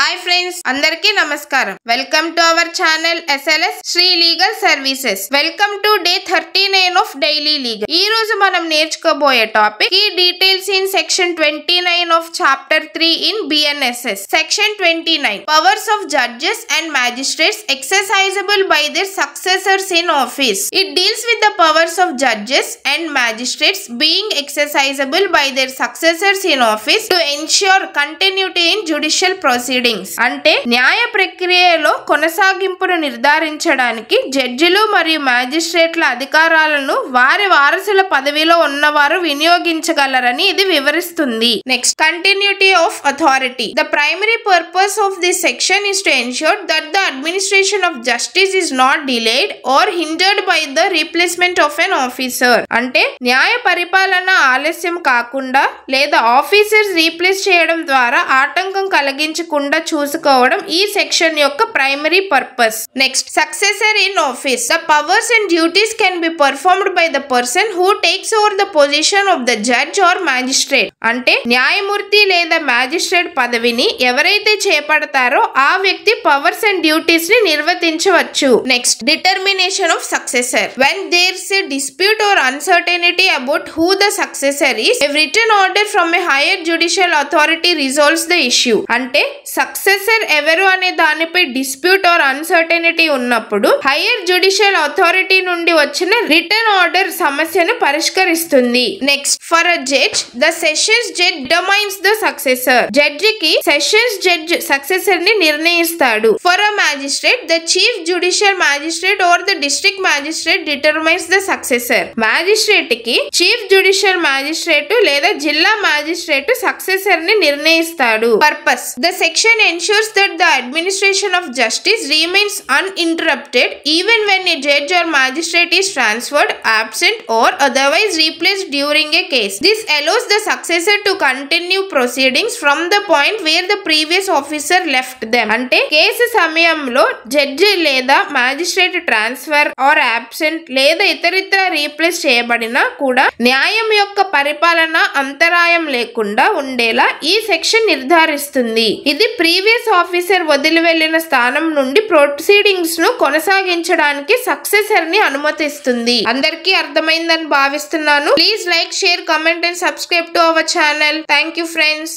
Hi friends, అందరికీ నమస్కారం. Welcome to our channel SLS Sri legal services. Welcome to day 39 of daily legal. ఈ రోజు మనం నేర్చుకోబోయే topic key details in section 29 of chapter 3 in BNSS. Section 29 powers of judges and magistrates exercisable by their successors in office. It deals with the powers of judges and magistrates being exercisable by their successors in office to ensure continuity in judicial proceedings. అంటే న్యాయ ప్రక్రియలో కొనసాగింపును నిర్ధారించడానికి జడ్జిలు మరియు మ్యాజిస్ట్రేట్ల అధికారాలను వారి వారసుల పదవిలో ఉన్నవారు వినియోగించగలరని ఇది వివరిస్తుంది. Next, continuity of authority. The primary purpose of this section is to ensure that the administration of justice is not delayed or hindered by the replacement of an officer. అంటే న్యాయ పరిపాలన ఆలస్యం కాకుండా లేదా ఆఫీసర్స్ రీప్లేస్ చేయడం ద్వారా ఆటంకం కలిగించకుండా చూసుకోవడం ఈ సెక్షన్ యొక్క primary purpose. Next, successor in office. The powers and duties can be performed by the person who takes over the position of the judge or magistrate. అంటే న్యాయమూర్తి లేదా మ్యాజిస్ట్రేట్ పదవిని ఎవరైతే చేపడతారో ఆ వ్యక్తి పవర్స్ అండ్ డ్యూటీస్ ని నిర్వర్తించవచ్చు. Next, determination of successor. When there's a dispute or uncertainty about who the successor is, a written order from a higher judicial authority resolves the issue. అంటే సక్సెసర్ ఎవరు అనే దానిపై డిస్ప్యూట్ ఆర్ అన్సర్టెనిటీ ఉన్నప్పుడు higher judicial authority నుండి వచ్చిన return order సమస్యను పరిష్కరిస్తుంది. Next, for a judge the sessions judge determines the successor. జడ్జికి సెషన్స్ జడ్జ్ సక్సెసర్ ని నిర్ణయిస్తాడు. For a magistrate the chief judicial magistrate or the district magistrate determines the successor. Magistrate కి chief judicial magistrate లేదా జిల్లా magistrate successor ని నిర్ణయిస్తాడు. Purpose. The section ensures that the administration of justice remains uninterrupted even when a judge or magistrate is transferred, absent or otherwise replaced during a case. This allows the successor to continue proceedings from the point where the previous officer left them. అంటే case సమయంలో judge లేదా magistrate transfer are absent లేదా ఇతరితర replace చేయబడినా కూడా న్యాయం యొక్క పరిపాలన అంతరాయం లేకుండా ఉండేలా ఈ సెక్షన్ నిర్ధారిస్తుంది. ఇది ప్రీవియస్ ఆఫీసర్ వదిలి వెళ్లిన స్థానం నుండి ప్రొసీడింగ్స్ ను కొనసాగించడానికి సక్సెసర్ ని అనుమతిస్తుంది. అందరికీ అర్థమైందని భావిస్తున్నాను. Please like, share, comment and subscribe to our channel. Thank you friends.